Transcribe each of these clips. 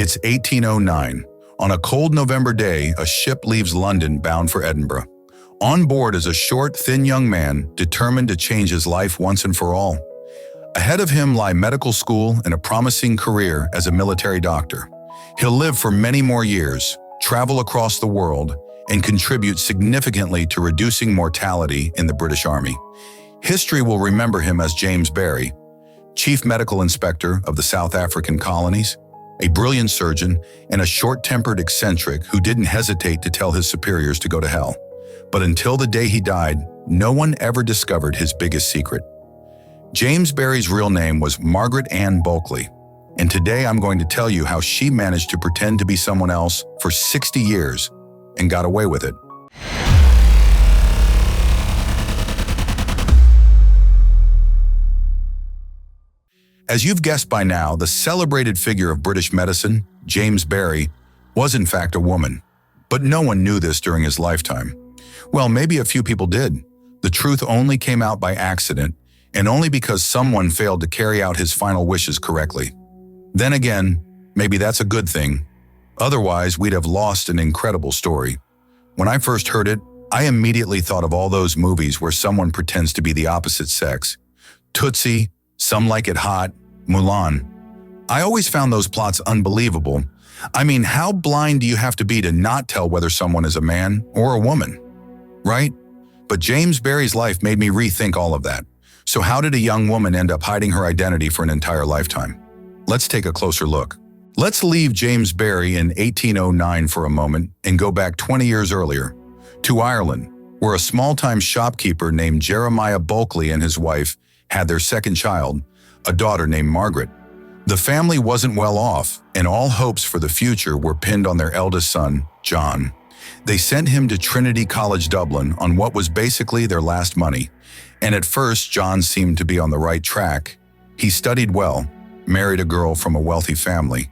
It's 1809. On a cold November day, a ship leaves London bound for Edinburgh. On board is a short, thin young man determined to change his life once and for all. Ahead of him lie medical school and a promising career as a military doctor. He'll live for many more years, travel across the world, and contribute significantly to reducing mortality in the British Army. History will remember him as James Barry, Chief Medical Inspector of the South African colonies, a brilliant surgeon, and a short-tempered eccentric who didn't hesitate to tell his superiors to go to hell. But until the day he died, no one ever discovered his biggest secret. James Barry's real name was Margaret Anne Bulkley, and today I'm going to tell you how she managed to pretend to be someone else for 60 years and got away with it. As you've guessed by now, the celebrated figure of British medicine, James Barry, was in fact a woman. But no one knew this during his lifetime. Well, maybe a few people did. The truth only came out by accident, and only because someone failed to carry out his final wishes correctly. Then again, maybe that's a good thing. Otherwise, we'd have lost an incredible story. When I first heard it, I immediately thought of all those movies where someone pretends to be the opposite sex. Tootsie, Some Like It Hot, Mulan. I always found those plots unbelievable. I mean, how blind do you have to be to not tell whether someone is a man or a woman? Right? But James Barry's life made me rethink all of that. So how did a young woman end up hiding her identity for an entire lifetime? Let's take a closer look. Let's leave James Barry in 1809 for a moment and go back 20 years earlier, to Ireland, where a small-time shopkeeper named Jeremiah Bulkley and his wife had their second child, a daughter named Margaret. The family wasn't well off, and all hopes for the future were pinned on their eldest son, John. They sent him to Trinity College Dublin on what was basically their last money, and at first John seemed to be on the right track. He studied well, married a girl from a wealthy family,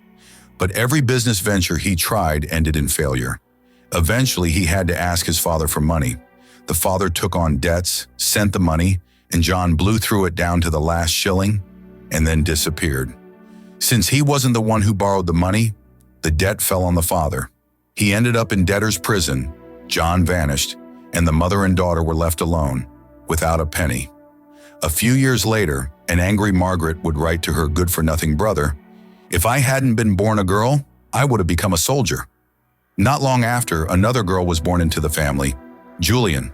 but every business venture he tried ended in failure. Eventually, he had to ask his father for money. The father took on debts, sent the money, and John blew through it down to the last shilling and then disappeared. Since he wasn't the one who borrowed the money, the debt fell on the father. He ended up in debtor's prison, John vanished, and the mother and daughter were left alone, without a penny. A few years later, an angry Margaret would write to her good-for-nothing brother, "If I hadn't been born a girl, I would have become a soldier." Not long after, another girl was born into the family, Julian.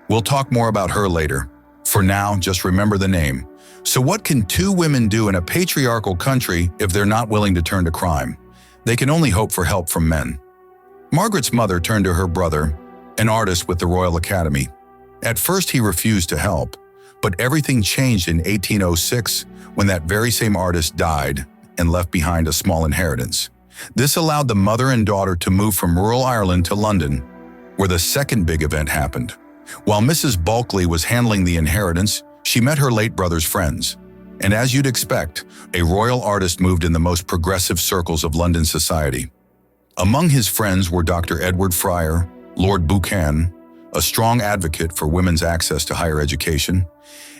We'll talk more about her later. For now, just remember the name. So what can two women do in a patriarchal country if they're not willing to turn to crime? They can only hope for help from men. Margaret's mother turned to her brother, an artist with the Royal Academy. At first, he refused to help, but everything changed in 1806 when that very same artist died and left behind a small inheritance. This allowed the mother and daughter to move from rural Ireland to London, where the second big event happened. While Mrs. Bulkley was handling the inheritance, she met her late brother's friends. And as you'd expect, a royal artist moved in the most progressive circles of London society. Among his friends were Dr. Edward Fryer, Lord Buchan, a strong advocate for women's access to higher education,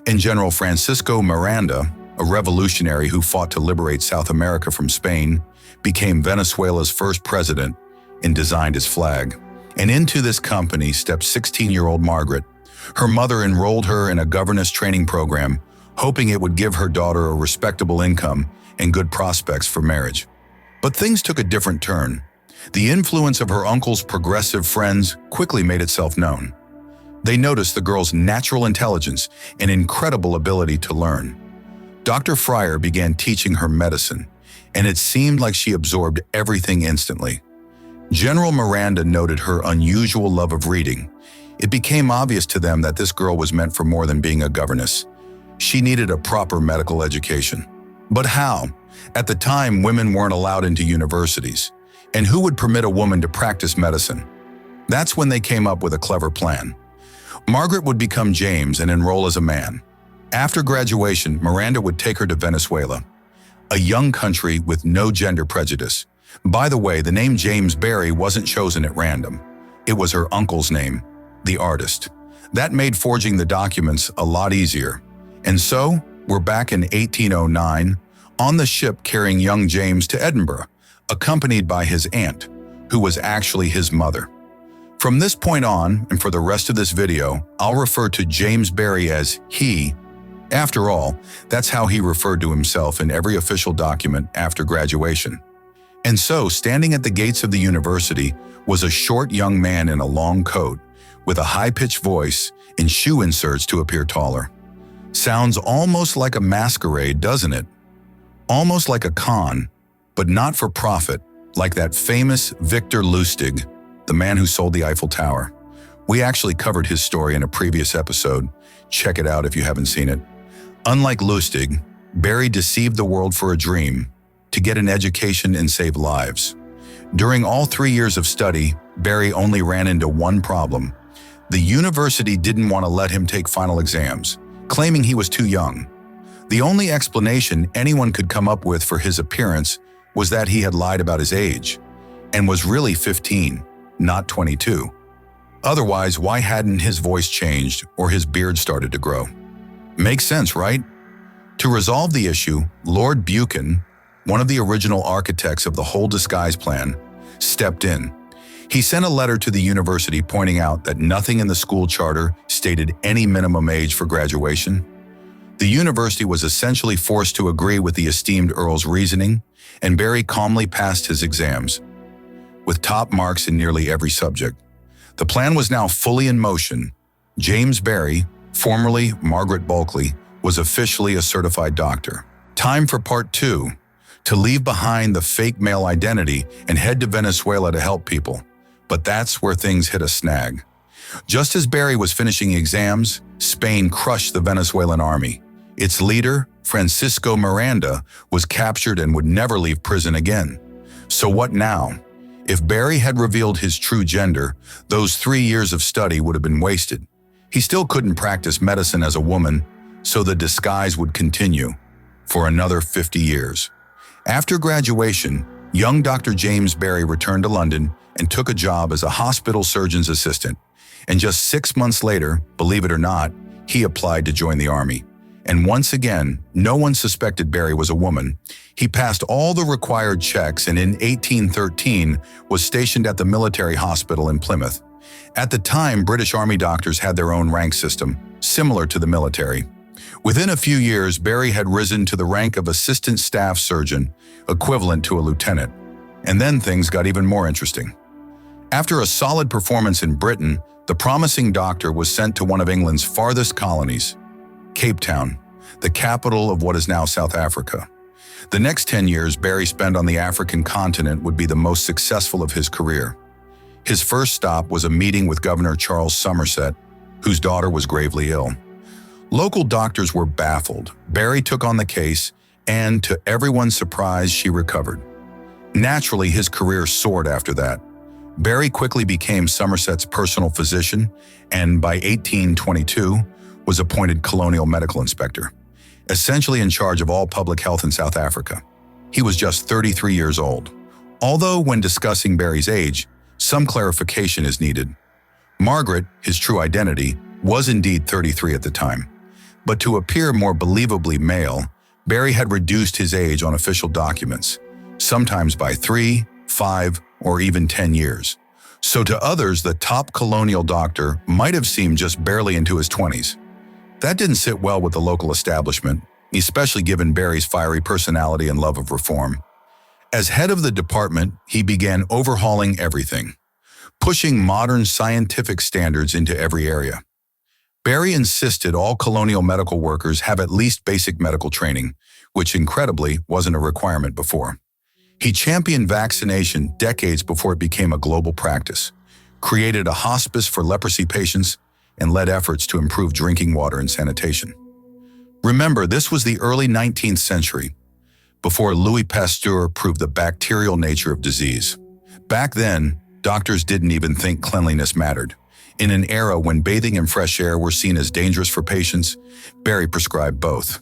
and General Francisco Miranda, a revolutionary who fought to liberate South America from Spain, became Venezuela's first president and designed his flag. And into this company stepped 16-year-old Margaret. Her mother enrolled her in a governess training program, hoping it would give her daughter a respectable income and good prospects for marriage. But things took a different turn. The influence of her uncle's progressive friends quickly made itself known. They noticed the girl's natural intelligence and incredible ability to learn. Dr. Fryer began teaching her medicine, and it seemed like she absorbed everything instantly. General Miranda noted her unusual love of reading. It became obvious to them that this girl was meant for more than being a governess. She needed a proper medical education. But how? At the time, women weren't allowed into universities. And who would permit a woman to practice medicine? That's when they came up with a clever plan. Margaret would become James and enroll as a man. After graduation, Miranda would take her to Venezuela, a young country with no gender prejudice. By the way, the name James Barry wasn't chosen at random. It was her uncle's name, the artist. That made forging the documents a lot easier. And so, we're back in 1809, on the ship carrying young James to Edinburgh, accompanied by his aunt, who was actually his mother. From this point on, and for the rest of this video, I'll refer to James Barry as he. After all, that's how he referred to himself in every official document after graduation. And so, standing at the gates of the university was a short young man in a long coat, with a high-pitched voice and shoe inserts to appear taller. Sounds almost like a masquerade, doesn't it? Almost like a con, but not for profit, like that famous Victor Lustig, the man who sold the Eiffel Tower. We actually covered his story in a previous episode. Check it out if you haven't seen it. Unlike Lustig, Barry deceived the world for a dream, to get an education and save lives. During all 3 years of study, Barry only ran into one problem. The university didn't want to let him take final exams, claiming he was too young. The only explanation anyone could come up with for his appearance was that he had lied about his age, and was really 15, not 22. Otherwise, why hadn't his voice changed or his beard started to grow? Makes sense, right? To resolve the issue, Lord Buchan, one of the original architects of the whole disguise plan, stepped in. He sent a letter to the university pointing out that nothing in the school charter stated any minimum age for graduation. The university was essentially forced to agree with the esteemed Earl's reasoning, and Barry calmly passed his exams, with top marks in nearly every subject. The plan was now fully in motion. James Barry, formerly Margaret Bulkley, was officially a certified doctor. Time for part 2. To leave behind the fake male identity and head to Venezuela to help people. But that's where things hit a snag. Just as Barry was finishing exams, Spain crushed the Venezuelan army. Its leader, Francisco Miranda, was captured and would never leave prison again. So what now? If Barry had revealed his true gender, those 3 years of study would have been wasted. He still couldn't practice medicine as a woman, so the disguise would continue for another 50 years. After graduation, young Dr. James Barry returned to London and took a job as a hospital surgeon's assistant. And just 6 months later, believe it or not, he applied to join the army. And once again, no one suspected Barry was a woman. He passed all the required checks and in 1813 was stationed at the military hospital in Plymouth. At the time, British Army doctors had their own rank system, similar to the military. Within a few years, Barry had risen to the rank of assistant staff surgeon, equivalent to a lieutenant. And then things got even more interesting. After a solid performance in Britain, the promising doctor was sent to one of England's farthest colonies, Cape Town, the capital of what is now South Africa. The next 10 years Barry spent on the African continent would be the most successful of his career. His first stop was a meeting with Governor Charles Somerset, whose daughter was gravely ill. Local doctors were baffled. Barry took on the case, and to everyone's surprise, she recovered. Naturally, his career soared after that. Barry quickly became Somerset's personal physician, and by 1822, was appointed colonial medical inspector, essentially in charge of all public health in South Africa. He was just 33 years old. Although when discussing Barry's age, some clarification is needed. Margaret, his true identity, was indeed 33 at the time. But to appear more believably male, Barry had reduced his age on official documents, sometimes by 3, 5, or even 10 years. So to others, the top colonial doctor might have seemed just barely into his 20s. That didn't sit well with the local establishment, especially given Barry's fiery personality and love of reform. As head of the department, he began overhauling everything, pushing modern scientific standards into every area. Barry insisted all colonial medical workers have at least basic medical training, which incredibly wasn't a requirement before. He championed vaccination decades before it became a global practice, created a hospice for leprosy patients, and led efforts to improve drinking water and sanitation. Remember, this was the early 19th century, before Louis Pasteur proved the bacterial nature of disease. Back then, doctors didn't even think cleanliness mattered. In an era when bathing in fresh air were seen as dangerous for patients, Barry prescribed both.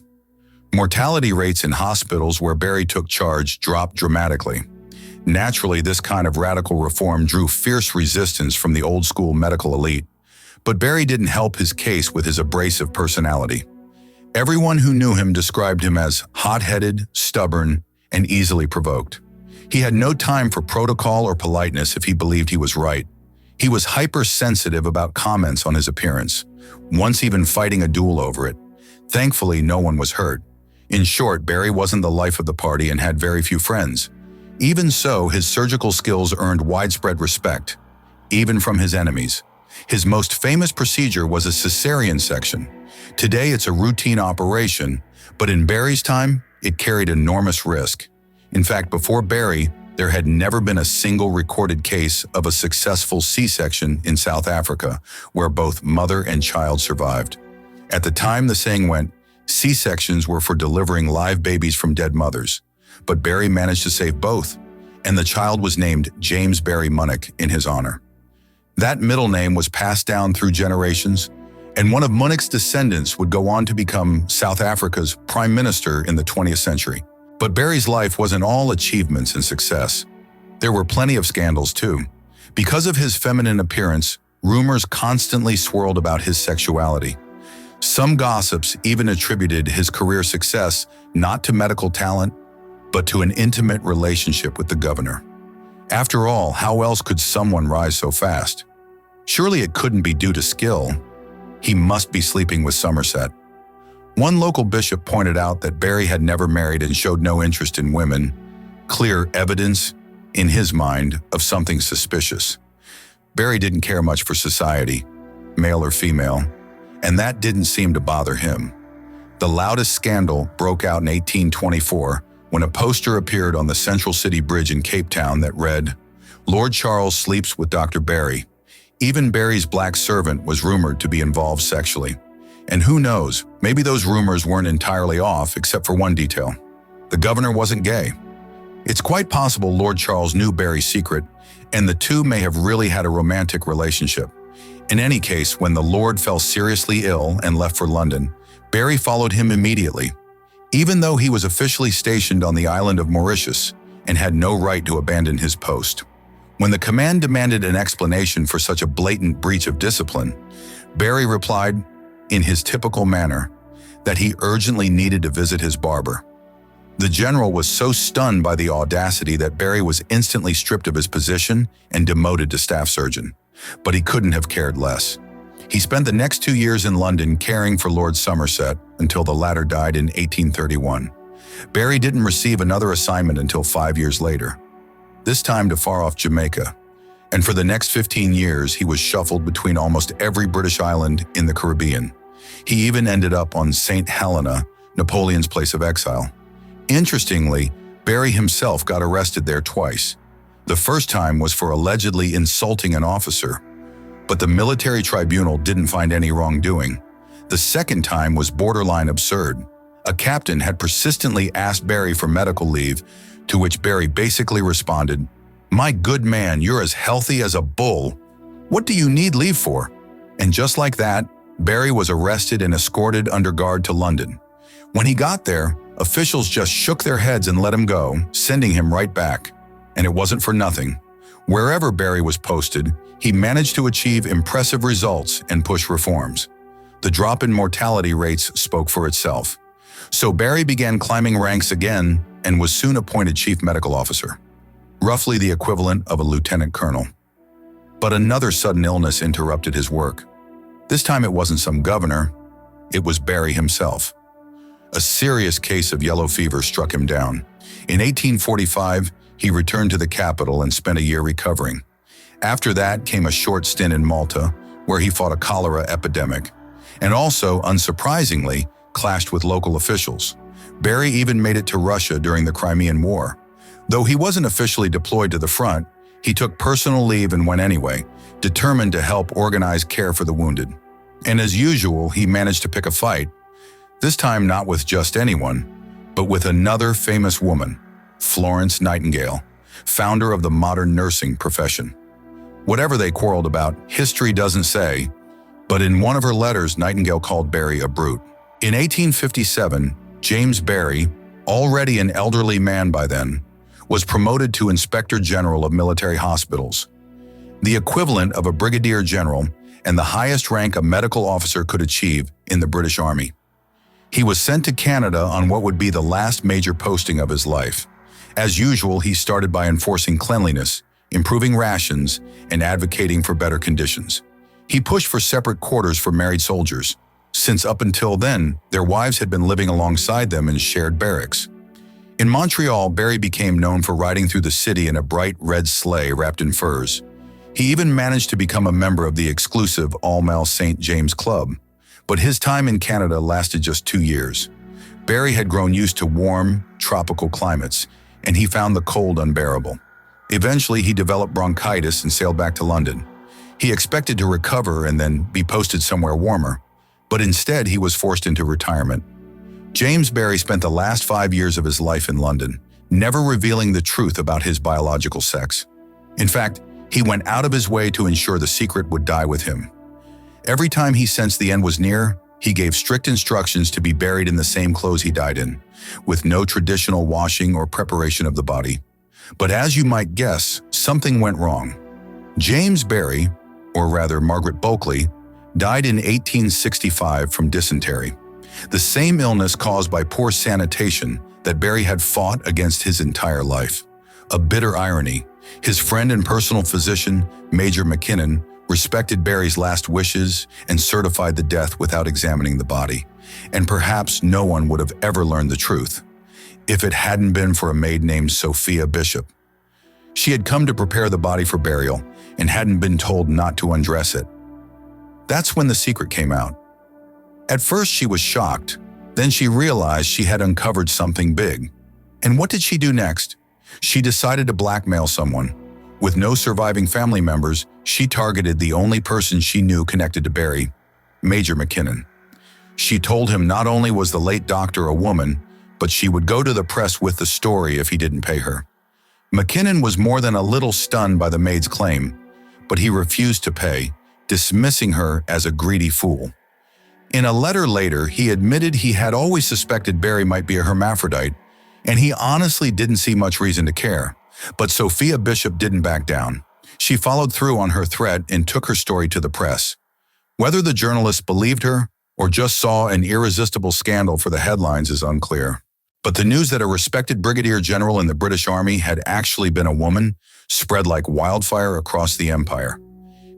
Mortality rates in hospitals where Barry took charge dropped dramatically. Naturally, this kind of radical reform drew fierce resistance from the old-school medical elite, but Barry didn't help his case with his abrasive personality. Everyone who knew him described him as hot-headed, stubborn, and easily provoked. He had no time for protocol or politeness if he believed he was right. He was hypersensitive about comments on his appearance, once even fighting a duel over it. Thankfully, no one was hurt. In short, Barry wasn't the life of the party and had very few friends. Even so, his surgical skills earned widespread respect, even from his enemies. His most famous procedure was a cesarean section. Today, it's a routine operation, but in Barry's time, it carried enormous risk. In fact, before Barry, there had never been a single recorded case of a successful C-section in South Africa, where both mother and child survived. At the time, the saying went, C-sections were for delivering live babies from dead mothers. But Barry managed to save both, and the child was named James Barry Munich in his honor. That middle name was passed down through generations, and one of Munich's descendants would go on to become South Africa's prime minister in the 20th century. But Barry's life wasn't all achievements and success. There were plenty of scandals too. Because of his feminine appearance, rumors constantly swirled about his sexuality. Some gossips even attributed his career success not to medical talent, but to an intimate relationship with the governor. After all, how else could someone rise so fast? Surely it couldn't be due to skill. He must be sleeping with Somerset. One local bishop pointed out that Barry had never married and showed no interest in women, clear evidence, in his mind, of something suspicious. Barry didn't care much for society, male or female, and that didn't seem to bother him. The loudest scandal broke out in 1824 when a poster appeared on the Central City Bridge in Cape Town that read, "Lord Charles sleeps with Dr. Barry." Even Barry's black servant was rumored to be involved sexually. And who knows, maybe those rumors weren't entirely off except for one detail. The governor wasn't gay. It's quite possible Lord Charles knew Barry's secret, and the two may have really had a romantic relationship. In any case, when the Lord fell seriously ill and left for London, Barry followed him immediately. Even though he was officially stationed on the island of Mauritius and had no right to abandon his post. When the command demanded an explanation for such a blatant breach of discipline, Barry replied, in his typical manner, that he urgently needed to visit his barber. The general was so stunned by the audacity that Barry was instantly stripped of his position and demoted to staff surgeon. But he couldn't have cared less. He spent the next 2 years in London caring for Lord Somerset until the latter died in 1831. Barry didn't receive another assignment until 5 years later, this time to far-off Jamaica. And for the next 15 years, he was shuffled between almost every British island in the Caribbean. He even ended up on St. Helena, Napoleon's place of exile. Interestingly, Barry himself got arrested there twice. The first time was for allegedly insulting an officer, but the military tribunal didn't find any wrongdoing. The second time was borderline absurd. A captain had persistently asked Barry for medical leave, to which Barry basically responded, "My good man, you're as healthy as a bull. What do you need leave for?" And just like that, Barry was arrested and escorted under guard to London. When he got there, officials just shook their heads and let him go, sending him right back. And it wasn't for nothing. Wherever Barry was posted, he managed to achieve impressive results and push reforms. The drop in mortality rates spoke for itself. So Barry began climbing ranks again and was soon appointed chief medical officer, roughly the equivalent of a lieutenant colonel. But another sudden illness interrupted his work. This time it wasn't some governor, it was Barry himself. A serious case of yellow fever struck him down. In 1845, he returned to the capital and spent a year recovering. After that came a short stint in Malta, where he fought a cholera epidemic, and also, unsurprisingly, clashed with local officials. Barry even made it to Russia during the Crimean War. Though he wasn't officially deployed to the front, he took personal leave and went anyway, determined to help organize care for the wounded. And as usual, he managed to pick a fight, this time not with just anyone, but with another famous woman, Florence Nightingale, founder of the modern nursing profession. Whatever they quarreled about, history doesn't say, but in one of her letters, Nightingale called Barry a brute. In 1857, James Barry, already an elderly man by then, was promoted to Inspector General of Military Hospitals, the equivalent of a brigadier general and the highest rank a medical officer could achieve in the British Army. He was sent to Canada on what would be the last major posting of his life, As usual, he started by enforcing cleanliness, improving rations, and advocating for better conditions. He pushed for separate quarters for married soldiers, since up until then, their wives had been living alongside them in shared barracks. In Montreal, Barry became known for riding through the city in a bright red sleigh wrapped in furs. He even managed to become a member of the exclusive all-male St. James Club, but his time in Canada lasted just 2 years. Barry had grown used to warm, tropical climates, and he found the cold unbearable. Eventually, he developed bronchitis and sailed back to London. He expected to recover and then be posted somewhere warmer, but instead he was forced into retirement. James Barry spent the last 5 years of his life in London, never revealing the truth about his biological sex. In fact, he went out of his way to ensure the secret would die with him. Every time he sensed the end was near, he gave strict instructions to be buried in the same clothes he died in, with no traditional washing or preparation of the body. But as you might guess, something went wrong. James Barry, or rather Margaret Bulkley, died in 1865 from dysentery, the same illness caused by poor sanitation that Barry had fought against his entire life. A bitter irony, his friend and personal physician, Major McKinnon, respected Barry's last wishes and certified the death without examining the body, and perhaps no one would have ever learned the truth if it hadn't been for a maid named Sophia Bishop. She had come to prepare the body for burial and hadn't been told not to undress it. That's when the secret came out. At first she was shocked, then she realized she had uncovered something big. And what did she do next? She decided to blackmail someone. With no surviving family members, she targeted the only person she knew connected to Barry, Major McKinnon. She told him not only was the late doctor a woman, but she would go to the press with the story if he didn't pay her. McKinnon was more than a little stunned by the maid's claim, but he refused to pay, dismissing her as a greedy fool. In a letter later, he admitted he had always suspected Barry might be a hermaphrodite, and he honestly didn't see much reason to care. But Sophia Bishop didn't back down. She followed through on her threat and took her story to the press. Whether the journalists believed her or just saw an irresistible scandal for the headlines is unclear. But the news that a respected brigadier general in the British Army had actually been a woman spread like wildfire across the empire.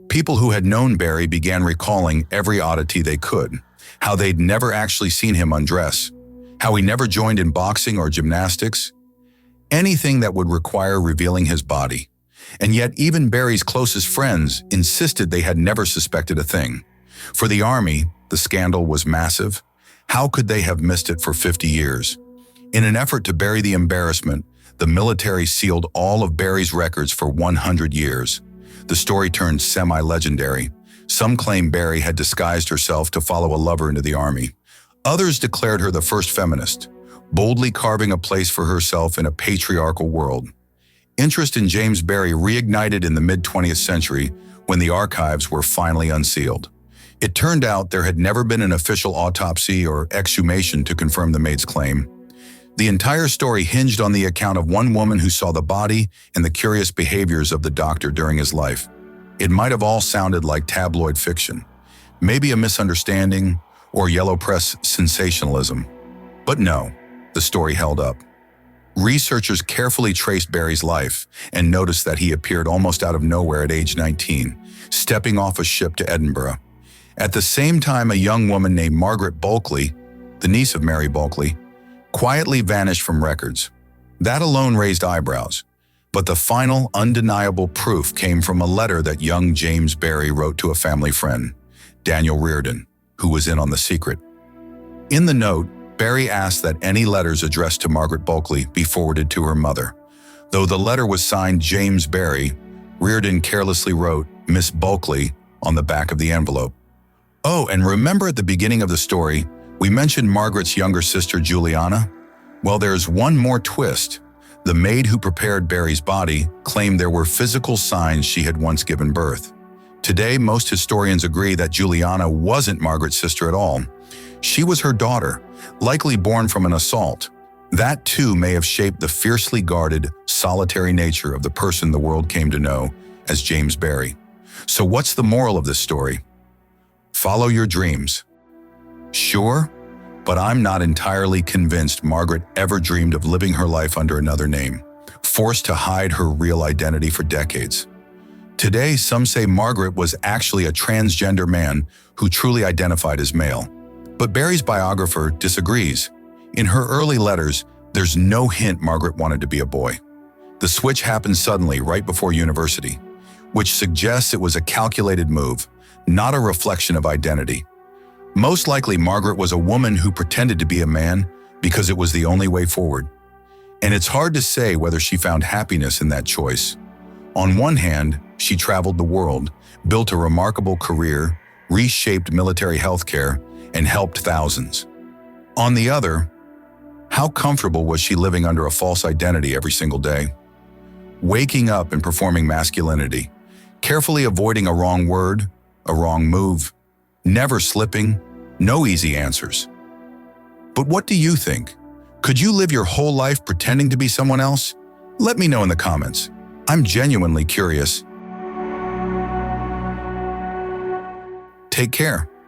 People who had known Barry began recalling every oddity they could, how they'd never actually seen him undress, how he never joined in boxing or gymnastics, anything that would require revealing his body. And yet even Barry's closest friends insisted they had never suspected a thing. For the Army, the scandal was massive. How could they have missed it for 50 years? In an effort to bury the embarrassment, the military sealed all of Barry's records for 100 years. The story turned semi-legendary. Some claim Barry had disguised herself to follow a lover into the Army. Others declared her the first feminist, boldly carving a place for herself in a patriarchal world. Interest in James Barry reignited in the mid-20th century when the archives were finally unsealed. It turned out there had never been an official autopsy or exhumation to confirm the maid's claim. The entire story hinged on the account of one woman who saw the body and the curious behaviors of the doctor during his life. It might have all sounded like tabloid fiction, maybe a misunderstanding or yellow press sensationalism. But no, the story held up. Researchers carefully traced Barry's life and noticed that he appeared almost out of nowhere at age 19, stepping off a ship to Edinburgh. At the same time, a young woman named Margaret Bulkley, the niece of Mary Bulkley, quietly vanished from records. That alone raised eyebrows, but the final undeniable proof came from a letter that young James Barry wrote to a family friend, Daniel Reardon, who was in on the secret. In the note, Barry asked that any letters addressed to Margaret Bulkley be forwarded to her mother. Though the letter was signed James Barry, Reardon carelessly wrote Miss Bulkley on the back of the envelope. Oh, and remember at the beginning of the story, we mentioned Margaret's younger sister Juliana? Well, there's one more twist. The maid who prepared Barry's body claimed there were physical signs she had once given birth. Today, most historians agree that Juliana wasn't Margaret's sister at all. She was her daughter, likely born from an assault. That too may have shaped the fiercely guarded, solitary nature of the person the world came to know as James Barry. So what's the moral of this story? Follow your dreams. Sure, But I'm not entirely convinced Margaret ever dreamed of living her life under another name, forced to hide her real identity for decades. Today, some say Margaret was actually a transgender man who truly identified as male. But Barry's biographer disagrees. In her early letters, there's no hint Margaret wanted to be a boy. The switch happened suddenly right before university, which suggests it was a calculated move, not a reflection of identity. Most likely, Margaret was a woman who pretended to be a man because it was the only way forward. And it's hard to say whether she found happiness in that choice. On one hand, she traveled the world, built a remarkable career, reshaped military healthcare, and helped thousands. On the other, how comfortable was she living under a false identity every single day? Waking up and performing masculinity, carefully avoiding a wrong word, a wrong move, never slipping, no easy answers. But what do you think? Could you live your whole life pretending to be someone else? Let me know in the comments. I'm genuinely curious. Take care.